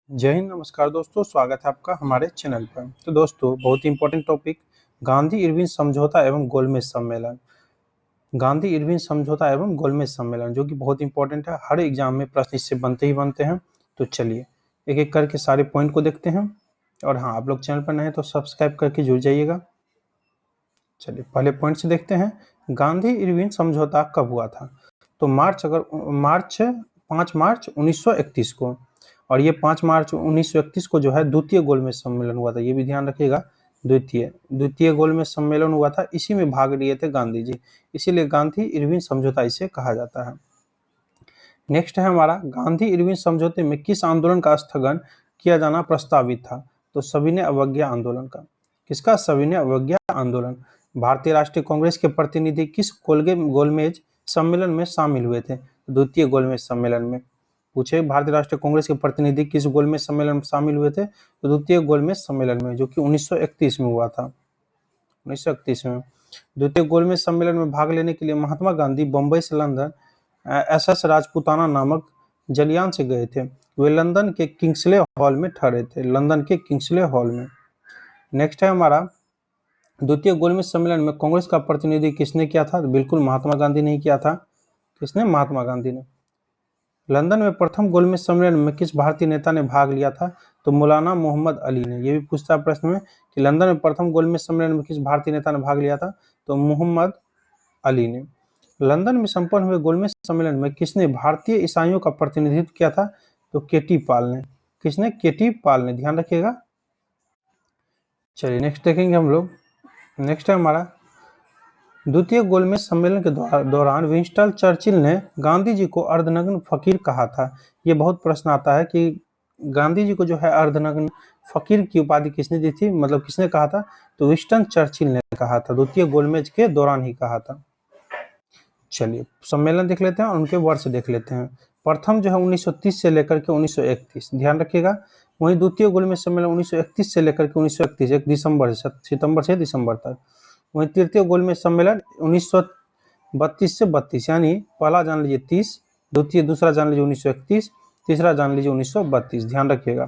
जय हिंद, नमस्कार दोस्तों, स्वागत है आपका हमारे चैनल पर। तो दोस्तों, बहुत ही इंपॉर्टेंट टॉपिक गांधी इरविन समझौता एवं गोलमेज सम्मेलन। गांधी इरविन समझौता एवं गोलमेज सम्मेलन जो कि बहुत इंपॉर्टेंट है, हर एग्जाम में प्रश्न इससे बनते ही बनते हैं। तो चलिए एक एक करके सारे पॉइंट को देखते हैं। और हाँ, आप लोग चैनल पर नए हैं तो सब्सक्राइब करके जुड़ जाइएगा। चलिए पहले पॉइंट से देखते हैं, गांधी इरविन समझौता कब हुआ था। तो मार्च 5 मार्च 1931 को। और ये 5 मार्च 1931 को जो है द्वितीय गोलमेज सम्मेलन हुआ था, ये भी ध्यान रखिएगा। द्वितीय गोलमेज सम्मेलन हुआ था, इसी में भाग लिए थे गांधी जी, इसीलिए गांधी इरविन समझौता इसे कहा जाता है। नेक्स्ट है हमारा, गांधी इरविन समझौते में किस आंदोलन का स्थगन किया जाना प्रस्तावित था। तो सविनय अवज्ञा आंदोलन का। किसका? सविनय अवज्ञा आंदोलन। भारतीय राष्ट्रीय कांग्रेस के प्रतिनिधि किस गोलमेज सम्मेलन में शामिल हुए थे? द्वितीय गोलमेज सम्मेलन में। पूछे, भारतीय राष्ट्रीय कांग्रेस के प्रतिनिधि किस गोलमेज सम्मेलन में शामिल हुए थे? तो द्वितीय गोलमेज सम्मेलन में, जो कि 1931 में हुआ था। 1931 में द्वितीय गोलमेज सम्मेलन में भाग लेने के लिए महात्मा गांधी बंबई से लंदन एसएस राजपूताना नामक जलियान से गए थे। वे लंदन के किंग्सले हॉल में ठहरे थे, लंदन के किंग्सले हॉल में। नेक्स्ट है हमारा, द्वितीय गोलमेज सम्मेलन में कांग्रेस का प्रतिनिधि किसने किया था? तो बिल्कुल महात्मा गांधी ने किया था। किसने? महात्मा गांधी ने। लंदन में प्रथम गोलमेज सम्मेलन में किस भारतीय नेता ने भाग लिया था? तो मौलाना मोहम्मद अली ने। ये भी पूछता है प्रश्न में कि लंदन में प्रथम गोलमेज सम्मेलन में किस भारतीय नेता ने भाग लिया था? तो मोहम्मद अली ने। लंदन में संपन्न हुए गोलमेज सम्मेलन में किसने भारतीय ईसाइयों का प्रतिनिधित्व किया था? तो केटी पाल ने। किसने? केटी पाल ने, ध्यान रखिएगा। चलिए नेक्स्ट देखेंगे हम लोग। नेक्स्ट है हमारा, द्वितीय गोलमेज सम्मेलन के दौरान विंस्टन चर्चिल ने गांधी जी को अर्धनग्न फकीर कहा था। ये बहुत प्रश्न आता है कि गांधी जी को जो है अर्धनग्न फकीर की उपाधि किसने दी थी, मतलब किसने कहा था? तो विंस्टन चर्चिल ने कहा था, द्वितीय गोलमेज के दौरान ही कहा था। चलिए सम्मेलन देख लेते हैं और उनके वर्ष देख लेते हैं। प्रथम जो है 1930 से लेकर के 1931, ध्यान रखिएगा। वहीं द्वितीय गोलमेज सम्मेलन 1931 से लेकर के 1931, 1 दिसंबर से सितंबर से दिसंबर तक। वहीं तृतीय गोलमेज सम्मेलन 1932 से 32, यानी पहला जान लीजिए 30, दूसरा जान लीजिए 1931, तीसरा जान लीजिए 1932, ध्यान रखिएगा।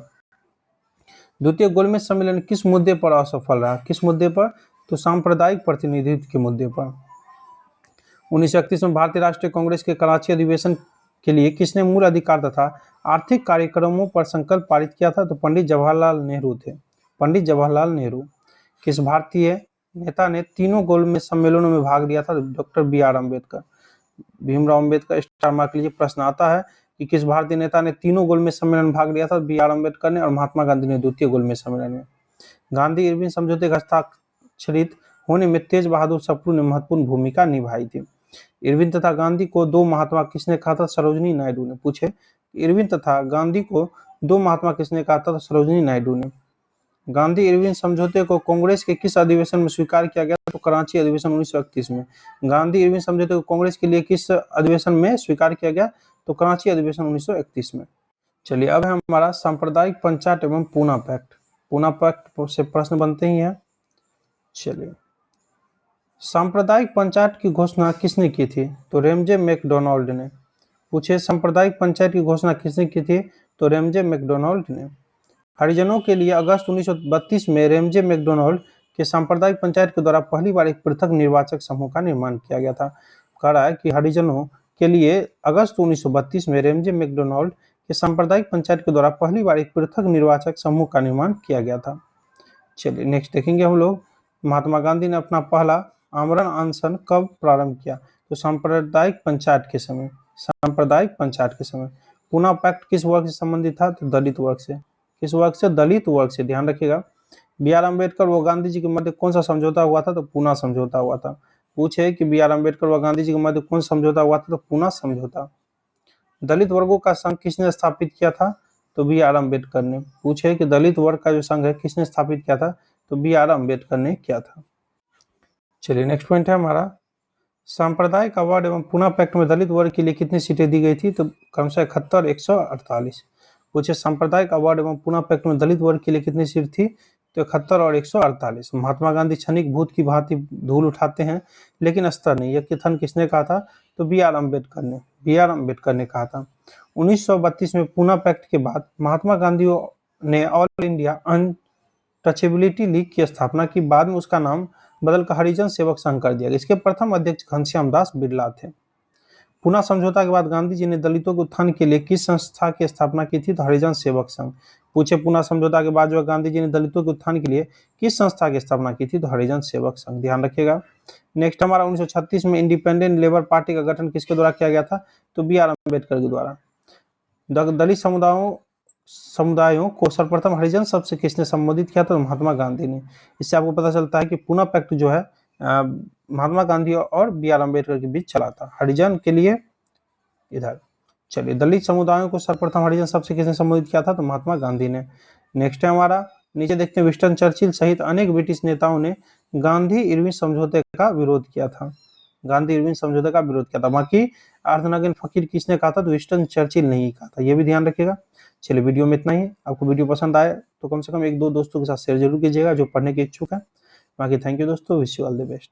द्वितीय गोलमेज सम्मेलन किस मुद्दे पर असफल रहा? किस मुद्दे पर? तो सांप्रदायिक प्रतिनिधित्व के मुद्दे पर। 1931 में भारतीय राष्ट्रीय कांग्रेस के कराची अधिवेशन के लिए किसने मूल अधिकार तथा आर्थिक कार्यक्रमों पर संकल्प पारित किया था? तो पंडित जवाहरलाल नेहरू थे। पंडित जवाहरलाल नेहरू। किस भारतीय नेता ने तीनों गोलमेज सम्मेलनों में भाग लिया था? Doctor B R Ambedkar. Bhimrao Ambedkar star mark लीजिए। प्रश्न आता है कि किस भारतीय नेता ने तीनों गोलमेज सम्मेलन में भाग लिया था? बी आर अम्बेडकर ने और महात्मा गांधी ने द्वितीय गोलमेज सम्मेलन में। गांधी इरविन समझौते का हस्ताक्षरित होने में तेज बहादुर सप्रू ने महत्वपूर्ण भूमिका निभाई थी। इरविन तथा गांधी को दो महात्मा किसने कहा था? सरोजिनी नायडू ने। पूछे, इरविन तथा गांधी को दो महात्मा किसने कहा था? सरोजिनी नायडू ने। गांधी इरविन समझौते को कांग्रेस के किस अधिवेशन में स्वीकार किया गया? तो कराची अधिवेशन 1931 में। गांधी इरविन समझौते को कांग्रेस के लिए किस अधिवेशन में स्वीकार किया गया? तो कराची अधिवेशन 1931 में। चलिए अब है हमारा सांप्रदायिक पंचायत एवं पूना पैक्ट। पूना पैक्ट से प्रश्न बनते ही हैं। चलिए, सांप्रदायिक पंचायत की घोषणा किसने की थी? तो रेमजे मैकडोनाल्ड ने। पूछे, सांप्रदायिक पंचायत की घोषणा किसने की थी? तो रेमजे मैकडोनाल्ड ने। हरिजनों के लिए अगस्त 1932 में रेमजे मैकडोनाल्ड के सांप्रदायिक पंचायत के द्वारा पहली बार एक पृथक निर्वाचक समूह का निर्माण किया गया था। कह रहा है कि हरिजनों के लिए अगस्त 1932 में रेमजे मैकडोनाल्ड के सांप्रदायिक पंचायत के द्वारा पहली बार एक पृथक निर्वाचक समूह का निर्माण किया गया था। चलिए नेक्स्ट देखेंगे हम लोग, महात्मा गांधी ने अपना पहला आमरण अनशन कब प्रारंभ किया? तो सांप्रदायिक पंचायत के समय। सांप्रदायिक पंचायत के समय। पूना पैक्ट किस वर्ग से संबंधित था? तो दलित वर्ग से। किस वर्ग से? दलित वर्ग से, ध्यान रखिएगा। बी आर अम्बेडकर व गांधी जी के मध्य कौन सा समझौता हुआ था? तो पूना समझौता हुआ था। पूछे कि बी आर अम्बेडकर व गांधी जी के मध्य कौन समझौता हुआ था? तो पूना समझौता। दलित वर्गों का संघ किसने स्थापित किया था? तो बी आर अम्बेडकर ने। पूछे कि दलित वर्ग का जो संघ है किसने स्थापित किया था? तो बी आर अम्बेडकर ने किया था। चलिए नेक्स्ट पॉइंट है हमारा, सांप्रदायिक अवार्ड एवं पूना पैक्ट में दलित वर्ग के लिए कितनी सीटें दी गई थी? तो क्रमशः 71, 148। पूछे, सांप्रदायिक अवार्ड एवं पूना पैक्ट में दलित वर्ग के लिए कितनी सीट थी? तो 71 और 148। महात्मा गांधी क्षणिक भूत की भांति धूल उठाते हैं लेकिन स्तर नहीं। यह कथन किसने कहा था? तो बी आर अम्बेडकर ने कहा था। 1932 में पूना पैक्ट के बाद महात्मा गांधी ने ऑल इंडिया अनटचेबिलिटी लीग की स्थापना की। बाद में उसका नाम बदलकर हरिजन सेवक संघ कर दिया गया। इसके प्रथम अध्यक्ष घनश्याम दास बिरला थे। पूना समझौता के बाद गांधी जी ने दलितों के उत्थान के लिए किस संस्था की स्थापना की थी? तो हरिजन सेवक संघ। पूछे पूना समझौता के बाद जो गांधी जी ने दलितों के उत्थान के लिए किस संस्था की स्थापना की थी? तो हरिजन सेवक संघ। ध्यान रखिएगा। नेक्स्ट हमारा 1936 में इंडिपेंडेंट लेबर पार्टी का गठन किसके द्वारा किया गया था? तो बी आर अम्बेडकर के द्वारा। दलित समुदायों को सर्वप्रथम हरिजन शब्द से किसने संबोधित किया था? तो महात्मा गांधी ने। इससे आपको पता चलता है कि पूना पैक्ट जो है महात्मा गांधी और बी आर अम्बेडकर के बीच चला था। हरिजन के लिए इधर चलिए, दलित समुदायों को सर्वप्रथम हरिजन शब्द से किसने संबोधित किया था? तो महात्मा गांधी ने। नेक्स्ट है हमारा, नीचे देखते हैं, विंस्टन चर्चिल सहित अनेक ब्रिटिश नेताओं ने गांधी इरविन समझौते का विरोध किया था। बाकी अर्धनग्न फकीर किसने कहा था? तो विंस्टन चर्चिल ने ही कहा था। ये भी ध्यान रखिएगा। चलिए, वीडियो में इतना ही। आपको वीडियो पसंद आए तो कम से कम 1-2 दोस्तों के साथ शेयर जरूर कीजिएगा जो पढ़ने के इच्छुक है। बाकी थैंक यू दोस्तों, wish you all the best.